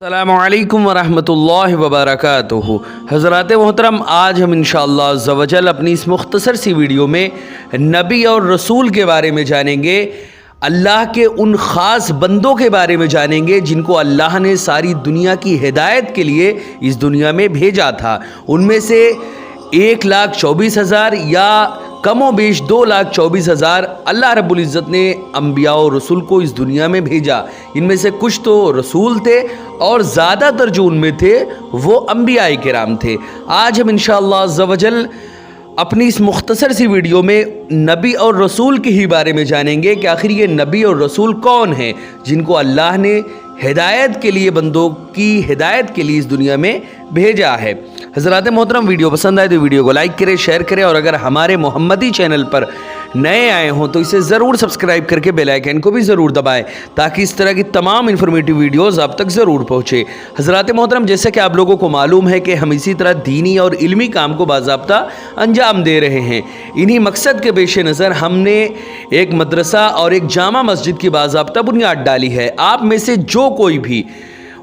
السلام علیکم ورحمۃ اللہ وبرکاتہ۔ حضرات محترم، آج ہم انشاءاللہ عز و جل اپنی اس مختصر سی ویڈیو میں نبی اور رسول کے بارے میں جانیں گے، اللہ کے ان خاص بندوں کے بارے میں جانیں گے جن کو اللہ نے ساری دنیا کی ہدایت کے لیے اس دنیا میں بھیجا تھا۔ ان میں سے 1,24,000 یا کم و بیش 2,24,000 اللہ رب العزت نے انبیاء و رسول کو اس دنیا میں بھیجا۔ ان میں سے کچھ تو رسول تھے اور زیادہ تر جو ان میں تھے وہ انبیاء کرام تھے۔ آج ہم انشاءاللہ عز و جل اپنی اس مختصر سی ویڈیو میں نبی اور رسول کے ہی بارے میں جانیں گے کہ آخر یہ نبی اور رسول کون ہیں جن کو اللہ نے ہدایت کے لیے، بندوں کی ہدایت کے لیے اس دنیا میں بھیجا ہے۔ حضرات محترم، ویڈیو پسند آئے تو ویڈیو کو لائک کریں، شیئر کریں، اور اگر ہمارے محمدی چینل پر نئے آئے ہوں تو اسے ضرور سبسکرائب کر کے بیل آئیکن کو بھی ضرور دبائیں تاکہ اس طرح کی تمام انفارمیٹیو ویڈیوز آپ تک ضرور پہنچے۔ حضرات محترم، جیسا کہ آپ لوگوں کو معلوم ہے کہ ہم اسی طرح دینی اور علمی کام کو باضابطہ انجام دے رہے ہیں۔ انہی مقصد کے پیش نظر ہم نے ایک مدرسہ اور ایک جامع مسجد کی باضابطہ بنیاد ڈالی ہے۔ آپ میں سے جو کوئی بھی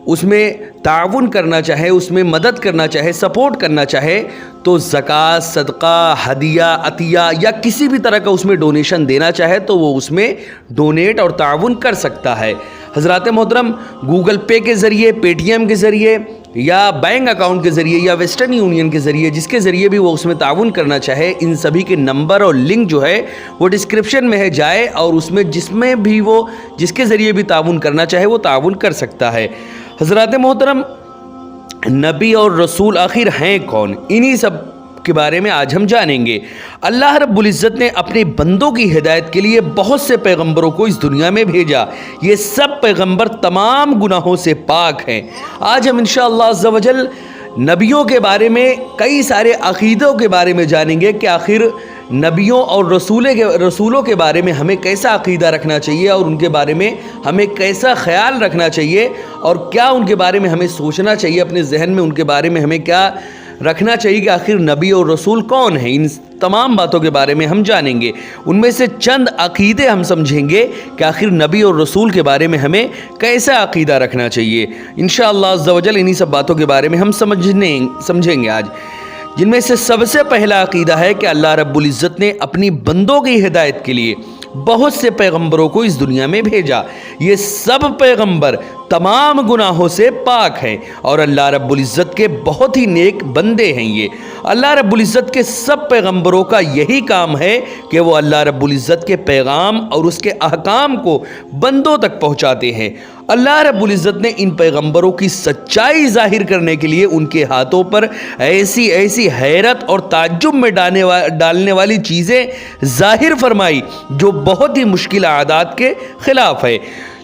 اس میں تعاون کرنا چاہے، اس میں مدد کرنا چاہے، سپورٹ کرنا چاہے تو زکوٰۃ، صدقہ، ہدیہ، عطیہ یا کسی بھی طرح کا اس میں ڈونیشن دینا چاہے تو وہ اس میں ڈونیٹ اور تعاون کر سکتا ہے۔ حضرات محترم، گوگل پے کے ذریعے، پے ٹی ایم کے ذریعے یا بینک اکاؤنٹ کے ذریعے یا ویسٹرن یونین کے ذریعے، جس کے ذریعے بھی وہ اس میں تعاون کرنا چاہے، ان سبھی کے نمبر اور لنک جو ہے وہ ڈسکرپشن میں ہے، جائے اور اس میں جس کے ذریعے بھی تعاون کرنا چاہے وہ تعاون کر سکتا ہے۔ حضرات محترم، نبی اور رسول آخر ہیں کون؟ انہی سب کے بارے میں آج ہم جانیں گے۔ اللہ رب العزت نے اپنے بندوں کی ہدایت کے لیے بہت سے پیغمبروں کو اس دنیا میں بھیجا۔ یہ سب پیغمبر تمام گناہوں سے پاک ہیں۔ آج ہم انشاءاللہ عز و جل نبیوں کے بارے میں، کئی سارے عقیدوں کے بارے میں جانیں گے کہ آخر نبیوں اور رسولوں کے بارے میں ہمیں کیسا عقیدہ رکھنا چاہیے اور ان کے بارے میں ہمیں کیسا خیال رکھنا چاہیے، اور کیا ان کے بارے میں ہمیں سوچنا چاہیے، اپنے ذہن میں ان کے بارے میں ہمیں کیا رکھنا چاہیے کہ آخر نبی اور رسول کون ہیں۔ ان تمام باتوں کے بارے میں ہم جانیں گے۔ ان میں سے چند عقیدے ہم سمجھیں گے کہ آخر نبی اور رسول کے بارے میں ہمیں کیسا عقیدہ رکھنا چاہیے۔ انشاءاللہ عز و جل انہی سب باتوں کے بارے میں ہم سمجھیں گے آج، جن میں سے سب سے پہلا عقیدہ ہے کہ اللہ رب العزت نے اپنی بندوں کی ہدایت کے لیے بہت سے پیغمبروں کو اس دنیا میں بھیجا۔ یہ سب پیغمبر تمام گناہوں سے پاک ہیں اور اللہ رب العزت کے بہت ہی نیک بندے ہیں۔ یہ اللہ رب العزت کے سب پیغمبروں کا یہی کام ہے کہ وہ اللہ رب العزت کے پیغام اور اس کے احکام کو بندوں تک پہنچاتے ہیں۔ اللہ رب العزت نے ان پیغمبروں کی سچائی ظاہر کرنے کے لیے ان کے ہاتھوں پر ایسی حیرت اور تعجب میں ڈالنے والی چیزیں ظاہر فرمائی جو بہت ہی مشکل عادات کے خلاف ہے،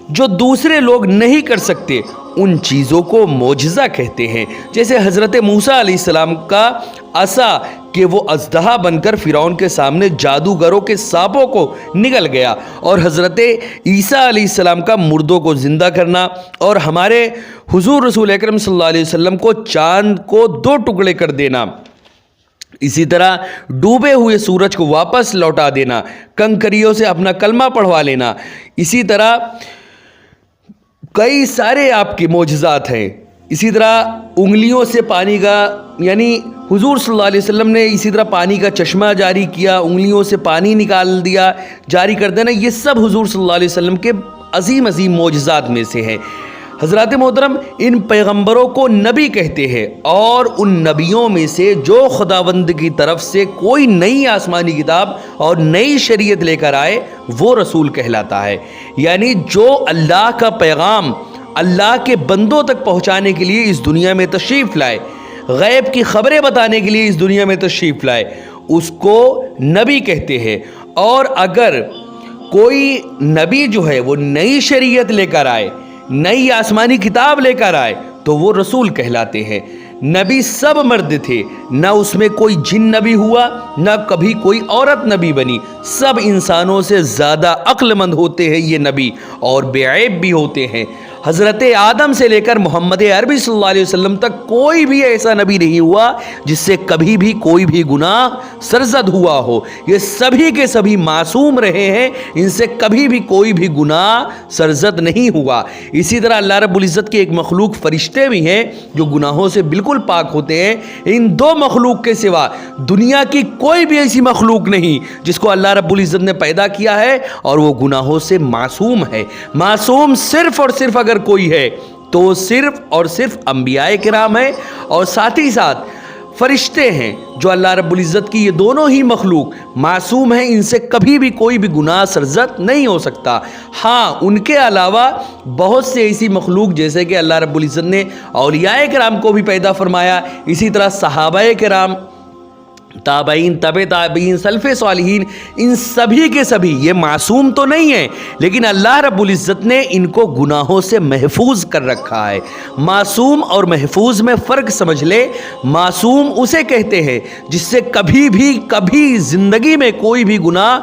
جو دوسرے لوگ نہیں کر سکتے۔ ان چیزوں کو معجزہ کہتے ہیں، جیسے حضرت موسیٰ علیہ السلام کا عصا کہ وہ اژدہا بن کر فرعون کے سامنے جادوگروں کے سانپوں کو نگل گیا، اور حضرت عیسیٰ علیہ السلام کا مردوں کو زندہ کرنا، اور ہمارے حضور رسول اکرم صلی اللہ علیہ وسلم کو چاند کو 2 ٹکڑے کر دینا، اسی طرح ڈوبے ہوئے سورج کو واپس لوٹا دینا، کنکریوں سے اپنا کلمہ پڑھوا لینا، اسی طرح کئی سارے آپ کے معجزات ہیں۔ اسی طرح انگلیوں سے پانی کا، یعنی حضور صلی اللہ علیہ وسلم نے اسی طرح پانی کا چشمہ جاری کیا، انگلیوں سے پانی نکال دیا، جاری کر دینا، یہ سب حضور صلی اللہ علیہ وسلم کے عظیم معجزات میں سے ہیں۔ حضرات محترم، ان پیغمبروں کو نبی کہتے ہیں، اور ان نبیوں میں سے جو خداوند کی طرف سے کوئی نئی آسمانی کتاب اور نئی شریعت لے کر آئے وہ رسول کہلاتا ہے۔ یعنی جو اللہ کا پیغام اللہ کے بندوں تک پہنچانے کے لیے اس دنیا میں تشریف لائے، غیب کی خبریں بتانے کے لیے اس دنیا میں تشریف لائے، اس کو نبی کہتے ہیں۔ اور اگر کوئی نبی جو ہے وہ نئی شریعت لے کر آئے، نئی آسمانی کتاب لے کر آئے تو وہ رسول کہلاتے ہیں۔ نبی سب مرد تھے، نہ اس میں کوئی جن نبی ہوا، نہ کبھی کوئی عورت نبی بنی، سب انسانوں سے زیادہ عقل مند ہوتے ہیں یہ نبی، اور بے عیب بھی ہوتے ہیں۔ حضرت آدم سے لے کر محمد عربی صلی اللہ علیہ وسلم تک کوئی بھی ایسا نبی نہیں ہوا جس سے کبھی بھی کوئی بھی گناہ سرزد ہوا ہو. یہ سبھی کے سبھی معصوم رہے ہیں, ان سے کبھی بھی کوئی بھی گناہ سرزد نہیں ہوا. اسی طرح اللہ رب العزت کے ایک مخلوق فرشتے بھی ہیں جو گناہوں سے بالکل پاک ہوتے ہیں. ان دو مخلوق کے سوا دنیا کی کوئی بھی ایسی مخلوق نہیں جس کو اللہ رب العزت نے پیدا کیا ہے اور وہ گناہوں سے معصوم ہے. معصوم صرف اور صرف اگر کوئی ہے تو صرف اور صرف انبیاء کرام ہیں اور ساتھ ہی ساتھ فرشتے ہیں جو اللہ رب العزت کی یہ دونوں ہی مخلوق معصوم ہیں, ان سے کبھی بھی کوئی بھی گناہ سرزد نہیں ہو سکتا. ہاں ان کے علاوہ بہت سے ایسی مخلوق جیسے کہ اللہ رب العزت نے اولیاء کرام کو بھی پیدا فرمایا, اسی طرح صحابہ کرام, تابعین, تبع تابعین, سلف صالحین, ان سبھی کے سبھی یہ معصوم تو نہیں ہیں لیکن اللہ رب العزت نے ان کو گناہوں سے محفوظ کر رکھا ہے. معصوم اور محفوظ میں فرق سمجھ لے. معصوم اسے کہتے ہیں جس سے کبھی زندگی میں کوئی بھی گناہ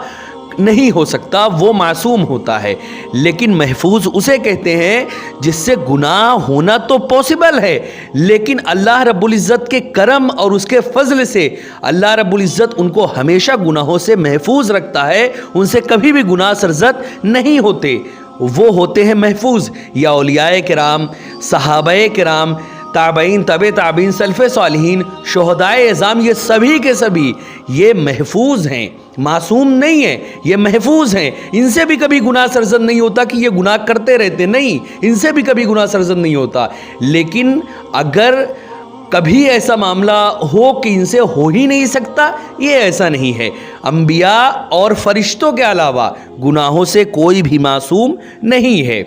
نہیں ہو سکتا, وہ معصوم ہوتا ہے. لیکن محفوظ اسے کہتے ہیں جس سے گناہ ہونا تو پاسبل ہے لیکن اللہ رب العزت کے کرم اور اس کے فضل سے اللہ رب العزت ان کو ہمیشہ گناہوں سے محفوظ رکھتا ہے, ان سے کبھی بھی گناہ سرزد نہیں ہوتے. وہ ہوتے ہیں محفوظ. یا اولیاء کرام, صحابہ کرام, تابعین, تبع تابعین, سلف صالحین, شہدائے اعظام, یہ سبھی کے سبھی یہ محفوظ ہیں, معصوم نہیں ہیں, یہ محفوظ ہیں. ان سے بھی کبھی گناہ سرزد نہیں ہوتا کہ یہ گناہ کرتے رہتے, نہیں, ان سے بھی کبھی گناہ سرزد نہیں ہوتا. لیکن اگر کبھی ایسا معاملہ ہو کہ ان سے ہو ہی نہیں سکتا, یہ ایسا نہیں ہے. انبیاء اور فرشتوں کے علاوہ گناہوں سے کوئی بھی معصوم نہیں ہے.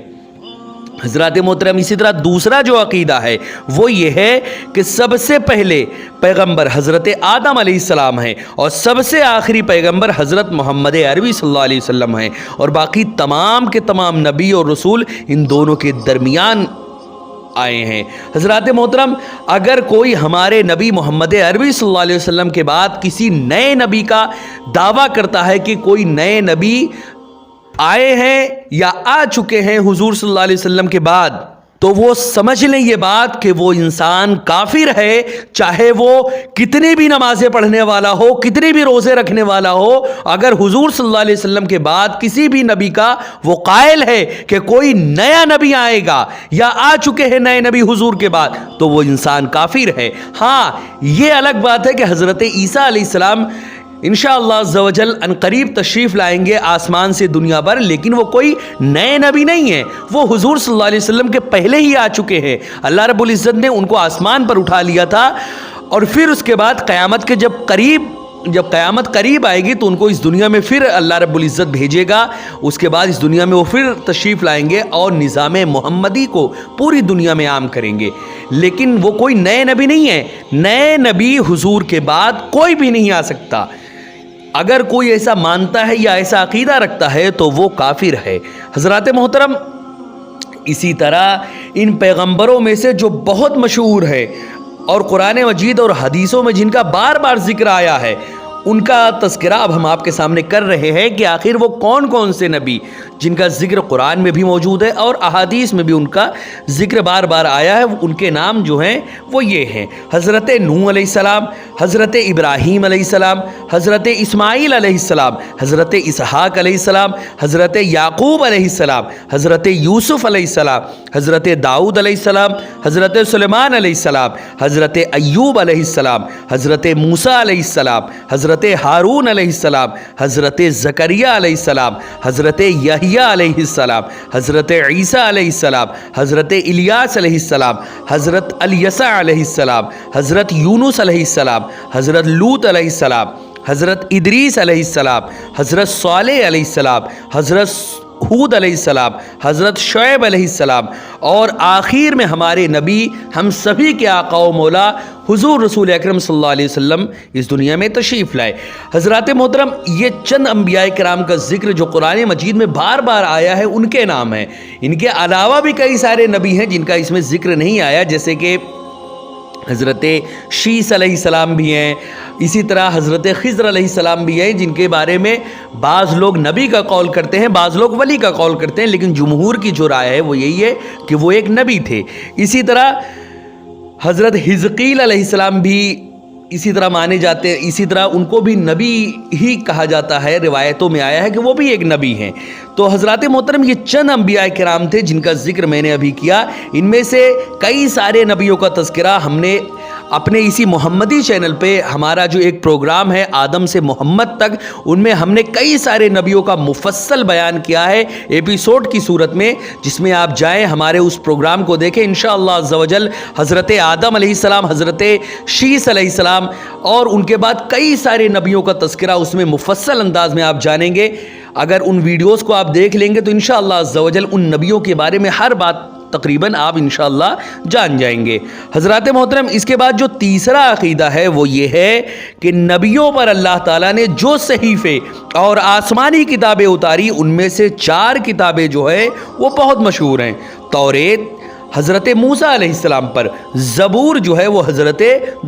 حضرات محترم, اسی طرح دوسرا جو عقیدہ ہے وہ یہ ہے کہ سب سے پہلے پیغمبر حضرت آدم علیہ السلام ہیں اور سب سے آخری پیغمبر حضرت محمد عربی صلی اللہ علیہ وسلم ہیں, اور باقی تمام کے تمام نبی اور رسول ان دونوں کے درمیان آئے ہیں. حضرات محترم, اگر کوئی ہمارے نبی محمد عربی صلی اللہ علیہ وسلم کے بعد کسی نئے نبی کا دعویٰ کرتا ہے کہ کوئی نئے نبی آئے ہیں یا آ چکے ہیں حضور صلی اللہ علیہ وسلم کے بعد, تو وہ سمجھ لیں یہ بات کہ وہ انسان کافر ہے, چاہے وہ کتنی بھی نمازیں پڑھنے والا ہو, کتنی بھی روزے رکھنے والا ہو. اگر حضور صلی اللہ علیہ وسلم کے بعد کسی بھی نبی کا وہ قائل ہے کہ کوئی نیا نبی آئے گا یا آ چکے ہیں نئے نبی حضور کے بعد, تو وہ انسان کافر ہے. ہاں یہ الگ بات ہے کہ حضرت عیسیٰ علیہ السلام انشاءاللہ عز و جل ان قریب تشریف لائیں گے آسمان سے دنیا پر, لیکن وہ کوئی نئے نبی نہیں ہیں, وہ حضور صلی اللہ علیہ وسلم کے پہلے ہی آ چکے ہیں. اللہ رب العزت نے ان کو آسمان پر اٹھا لیا تھا اور پھر اس کے بعد قیامت کے جب قیامت قریب آئے گی تو ان کو اس دنیا میں پھر اللہ رب العزت بھیجے گا. اس کے بعد اس دنیا میں وہ پھر تشریف لائیں گے اور نظام محمدی کو پوری دنیا میں عام کریں گے. لیکن وہ کوئی نئے نبی نہیں ہے, نئے نبی حضور کے بعد کوئی بھی نہیں آ سکتا. اگر کوئی ایسا مانتا ہے یا ایسا عقیدہ رکھتا ہے تو وہ کافر ہے. حضرات محترم, اسی طرح ان پیغمبروں میں سے جو بہت مشہور ہے اور قرآن مجید اور حدیثوں میں جن کا بار بار ذکر آیا ہے, ان کا تذکرہ اب ہم آپ کے سامنے کر رہے ہیں کہ آخر وہ کون کون سے نبی جن کا ذکر قرآن میں بھی موجود ہے اور احادیث میں بھی ان کا ذکر بار بار آیا ہے. ان کے نام جو ہیں وہ یہ ہیں: حضرت نوح علیہ السلام, حضرت ابراہیم علیہ السلام, حضرت اسماعیل علیہ السلام, حضرت اسحاق علیہ السلام, حضرت یعقوب علیہ السلام, حضرت یوسف علیہ السلام, حضرت داؤد علیہ السلام, حضرت سلیمان علیہ السلام, حضرت ایوب علیہ السلام, حضرت موسیٰ علیہ السلام, حضرت ہارون علیہ السلام, حضرت زکریہ علیہ السلام, حضرت یحییٰ علیہ السلام, حضرت عیسیٰ علیہ السلام, حضرت الیاس علیہ السلام, حضرت الیسع علیہ السلام, حضرت یونس علیہ السلام, حضرت لوط علیہ السلام, حضرت ادریس علیہ السلام, حضرت صالح علیہ السلام, حضرت ہود علیہ السلام, حضرت شعیب علیہ السلام, اور آخر میں ہمارے نبی ہم سبھی کے آقا و مولا حضور رسول اکرم صلی اللہ علیہ وسلم اس دنیا میں تشریف لائے. حضرات محترم, یہ چند انبیاء کرام کا ذکر جو قرآن مجید میں بار بار آیا ہے ان کے نام ہیں. ان کے علاوہ بھی کئی سارے نبی ہیں جن کا اس میں ذکر نہیں آیا, جیسے کہ حضرت شیس علیہ السلام بھی ہیں، اسی طرح حضرت خضر علیہ السلام بھی ہیں، جن کے بارے میں بعض لوگ نبی کا قول کرتے ہیں، بعض لوگ ولی کا قول کرتے ہیں، لیکن جمہور کی جو رائے ہے وہ یہی ہے کہ وہ ایک نبی تھے۔ اسی طرح حضرت حزقیل علیہ السلام بھی اسی طرح مانے جاتے ہیں، اسی طرح ان کو بھی نبی ہی کہا جاتا ہے، روایتوں میں آیا ہے کہ وہ بھی ایک نبی ہیں۔ تو حضرات محترم، یہ چند انبیاء کرام تھے جن کا ذکر میں نے ابھی کیا۔ ان میں سے کئی سارے نبیوں کا تذکرہ ہم نے اپنے اسی محمدی چینل پہ، ہمارا جو ایک پروگرام ہے آدم سے محمد تک، ان میں ہم نے کئی سارے نبیوں کا مفصل بیان کیا ہے ایپیسوڈ کی صورت میں، جس میں آپ جائیں ہمارے اس پروگرام کو دیکھیں انشاءاللہ عز و جل۔ حضرت آدم علیہ السلام، حضرت شیس علیہ السلام اور ان کے بعد کئی سارے نبیوں کا تذکرہ اس میں مفصل انداز میں آپ جانیں گے۔ اگر ان ویڈیوز کو آپ دیکھ لیں گے تو انشاءاللہ عز و جل ان نبیوں کے بارے میں ہر بات تقریباً آپ انشاءاللہ جان جائیں گے۔ حضرات محترم، اس کے بعد جو تیسرا عقیدہ ہے وہ یہ ہے کہ نبیوں پر اللہ تعالیٰ نے جو صحیفے اور آسمانی کتابیں اتاری، ان میں سے 4 کتابیں جو ہے وہ بہت مشہور ہیں۔ توریت حضرت موسیٰ علیہ السلام پر، زبور جو ہے وہ حضرت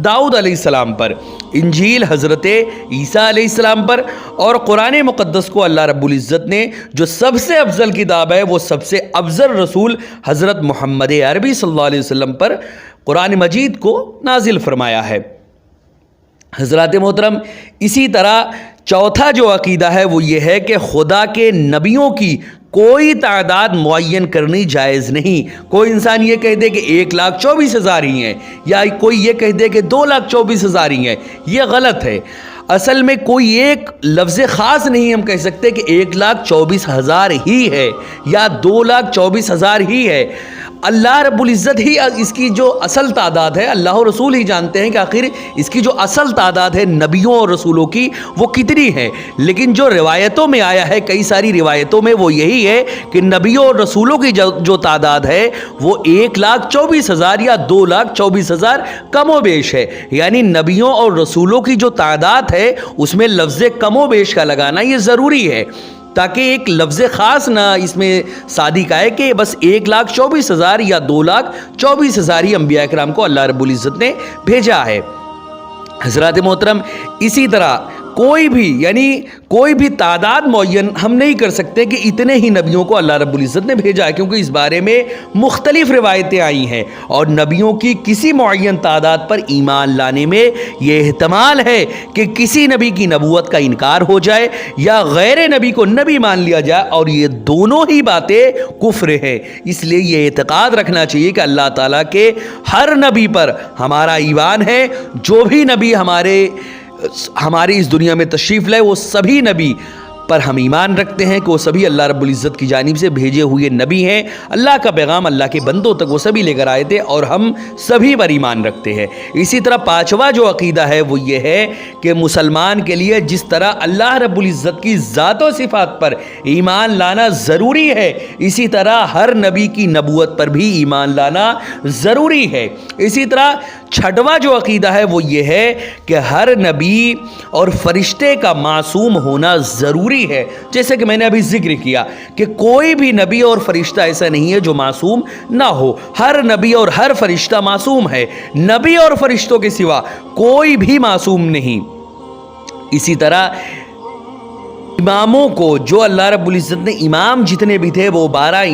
داؤد علیہ السلام پر، انجیل حضرت عیسیٰ علیہ السلام پر، اور قرآن مقدس کو اللہ رب العزت نے جو سب سے افضل کتاب ہے، وہ سب سے افضل رسول حضرت محمد عربی صلی اللہ علیہ وسلم پر قرآن مجید کو نازل فرمایا ہے۔ حضرات محترم، اسی طرح چوتھا جو عقیدہ ہے وہ یہ ہے کہ خدا کے نبیوں کی کوئی تعداد معین کرنی جائز نہیں۔ کوئی انسان یہ کہہ دے کہ 1,24,000 ہی ہیں، یا کوئی یہ کہہ دے کہ 2,24,000 ہی ہیں، یہ غلط ہے۔ اصل میں کوئی ایک لفظ خاص نہیں ہم کہہ سکتے کہ 1,24,000 ہی ہے یا 2,24,000 ہی ہے۔ اللہ رب العزت ہی اس کی جو اصل تعداد ہے، اللہ و رسول ہی جانتے ہیں کہ آخر اس کی جو اصل تعداد ہے نبیوں اور رسولوں کی وہ کتنی ہے۔ لیکن جو روایتوں میں آیا ہے، کئی ساری روایتوں میں، وہ یہی ہے کہ نبیوں اور رسولوں کی جو تعداد ہے وہ 1,24,000 یا 2,24,000 کم و بیش ہے۔ یعنی نبیوں اور رسولوں کی جو تعداد ہے اس میں لفظ کم و بیش کا لگانا یہ ضروری ہے، تاکہ ایک لفظ خاص نہ اس میں صادق آئے کہ بس 1,24,000 یا 2,24,000 ہی انبیاء کرام کو اللہ رب العزت نے بھیجا ہے۔ حضرات محترم، اسی طرح کوئی بھی تعداد معین ہم نہیں کر سکتے کہ اتنے ہی نبیوں کو اللہ رب العزت نے بھیجا ہے، کیونکہ اس بارے میں مختلف روایتیں آئی ہیں، اور نبیوں کی کسی معین تعداد پر ایمان لانے میں یہ احتمال ہے کہ کسی نبی کی نبوت کا انکار ہو جائے یا غیر نبی کو نبی مان لیا جائے، اور یہ دونوں ہی باتیں کفر ہیں۔ اس لیے یہ اعتقاد رکھنا چاہیے کہ اللہ تعالیٰ کے ہر نبی پر ہمارا ایمان ہے۔ جو بھی نبی ہماری اس دنیا میں تشریف لائے، وہ سبھی نبی پر ہم ایمان رکھتے ہیں کہ وہ سبھی اللہ رب العزت کی جانب سے بھیجے ہوئے نبی ہیں۔ اللہ کا پیغام اللہ کے بندوں تک وہ سبھی لے کر آئے تھے، اور ہم سبھی پر ایمان رکھتے ہیں۔ اسی طرح پانچواں جو عقیدہ ہے وہ یہ ہے کہ مسلمان کے لیے جس طرح اللہ رب العزت کی ذات و صفات پر ایمان لانا ضروری ہے، اسی طرح ہر نبی کی نبوت پر بھی ایمان لانا ضروری ہے۔ اسی طرح چھٹواں جو عقیدہ ہے وہ یہ ہے کہ ہر نبی اور فرشتے کا معصوم ہونا ضروری ہے۔ جیسے کہ میں نے ابھی ذکر کیا کہ کوئی بھی نبی اور فرشتہ ایسا نہیں ہے جو معصوم نہ ہو، ہر نبی اور ہر فرشتہ معصوم ہے، نبی اور فرشتوں کے سوا کوئی بھی معصوم نہیں۔ اسی طرح اماموں کو، جو اللہ رب العزت نے امام جتنے بھی تھے وہ 12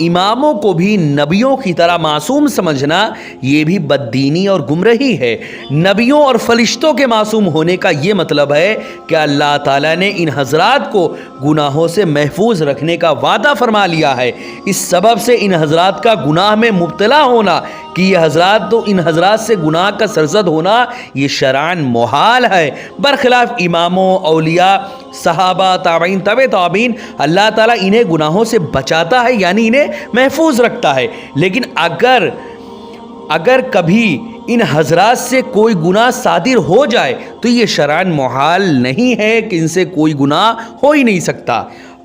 اماموں کو بھی نبیوں کی طرح معصوم سمجھنا یہ بھی بددینی اور گمراہی ہے۔ نبیوں اور فرشتوں کے معصوم ہونے کا یہ مطلب ہے کہ اللہ تعالیٰ نے ان حضرات کو گناہوں سے محفوظ رکھنے کا وعدہ فرما لیا ہے۔ اس سبب سے ان حضرات کا گناہ میں مبتلا ہونا، کہ یہ حضرات تو ان حضرات سے گناہ کا سرزد ہونا، یہ شرعاً محال ہے۔ برخلاف اماموں، اولیاء، صحابہ، تابعین، تبع تابعین، اللہ تعالیٰ انہیں گناہوں سے بچاتا ہے، یعنی انہیں محفوظ رکھتا ہے۔ لیکن اگر کبھی ان حضرات سے کوئی گناہ صادر ہو جائے تو یہ شرعاً محال نہیں ہے کہ ان سے کوئی گناہ ہو ہی نہیں سکتا،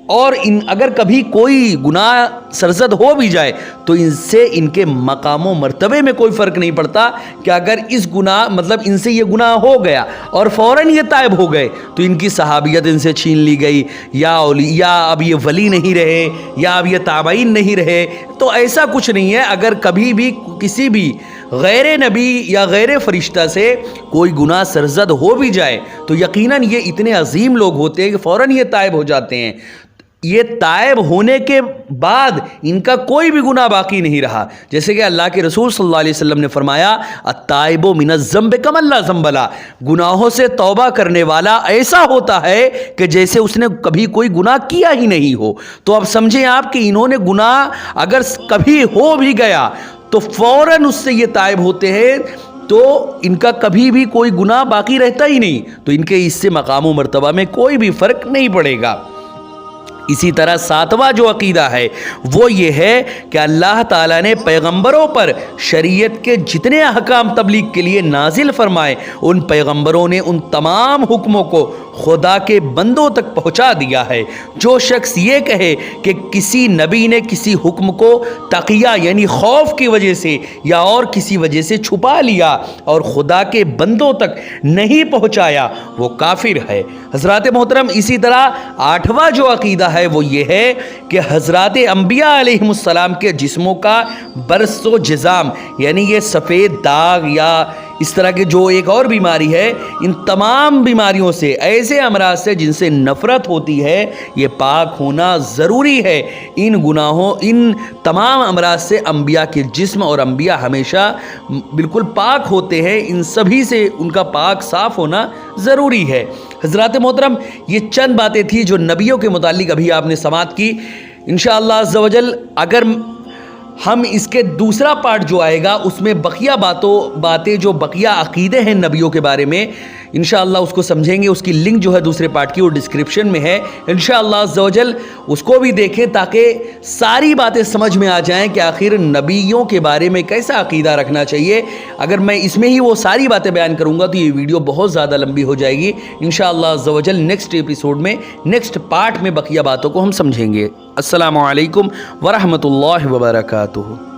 اور اگر کبھی کوئی گناہ سرزد ہو بھی جائے تو ان سے ان کے مقام و مرتبے میں کوئی فرق نہیں پڑتا، کہ اگر ان سے یہ گناہ ہو گیا اور فوراً یہ تائب ہو گئے تو ان کی صحابیت ان سے چھین لی گئی، یا اب یہ ولی نہیں رہے، یا اب یہ تابعین نہیں رہے، تو ایسا کچھ نہیں ہے۔ اگر کبھی بھی کسی بھی غیر نبی یا غیر فرشتہ سے کوئی گناہ سرزد ہو بھی جائے تو یقیناً یہ اتنے عظیم لوگ ہوتے ہیں کہ فوراً یہ تائب ہو جاتے ہیں. یہ تائب ہونے کے بعد ان کا کوئی بھی گناہ باقی نہیں رہا. جیسے کہ اللہ کے رسول صلی اللہ علیہ وسلم نے فرمایا التائب من الذنب کمن لا ذنب لہ، گناہوں سے توبہ کرنے والا ایسا ہوتا ہے کہ جیسے اس نے کبھی کوئی گناہ کیا ہی نہیں ہو. تو اب سمجھیں آپ کہ انہوں نے گناہ اگر کبھی ہو بھی گیا تو فوراً اس سے یہ تائب ہوتے ہیں، تو ان کا کبھی بھی کوئی گناہ باقی رہتا ہی نہیں، تو ان کے اس سے مقام و مرتبہ میں کوئی بھی فرق نہیں پڑے گا. اسی طرح ساتواں جو عقیدہ ہے وہ یہ ہے کہ اللہ تعالیٰ نے پیغمبروں پر شریعت کے جتنے احکام تبلیغ کے لیے نازل فرمائے، ان پیغمبروں نے ان تمام حکموں کو خدا کے بندوں تک پہنچا دیا ہے. جو شخص یہ کہے کہ کسی نبی نے کسی حکم کو تقیہ یعنی خوف کی وجہ سے یا اور کسی وجہ سے چھپا لیا اور خدا کے بندوں تک نہیں پہنچایا، وہ کافر ہے. حضرات محترم، اسی طرح آٹھواں جو عقیدہ ہے وہ یہ ہے کہ حضرات انبیاء علیہم السلام کے جسموں کا برس و جزام یعنی یہ سفید داغ یا اس طرح کے جو ایک اور بیماری ہے، ان تمام بیماریوں سے، ایسے امراض سے جن سے نفرت ہوتی ہے، یہ پاک ہونا ضروری ہے. ان گناہوں، ان تمام امراض سے انبیاء کے جسم اور انبیاء ہمیشہ بالکل پاک ہوتے ہیں، ان سبھی سے ان کا پاک صاف ہونا ضروری ہے. حضرات محترم، یہ چند باتیں تھیں جو نبیوں کے متعلق ابھی آپ نے سماعت کی. انشاءاللہ عز و جل اگر ہم اس کے دوسرا پارٹ جو آئے گا اس میں بقیہ باتیں جو بقیہ عقیدے ہیں نبیوں کے بارے میں انشاءاللہ اس کو سمجھیں گے. اس کی لنک جو ہے دوسرے پارٹ کی وہ ڈسکرپشن میں ہے. انشاءاللہ عز و جل اس کو بھی دیکھیں تاکہ ساری باتیں سمجھ میں آ جائیں کہ آخر نبیوں کے بارے میں کیسا عقیدہ رکھنا چاہیے. اگر میں اس میں ہی وہ ساری باتیں بیان کروں گا تو یہ ویڈیو بہت زیادہ لمبی ہو جائے گی. انشاءاللہ عز و جل نیکسٹ ایپیسوڈ میں نیکسٹ پارٹ میں بقیہ باتوں کو ہم سمجھیں گے. السلام علیکم ورحمۃ اللہ وبرکاتہ.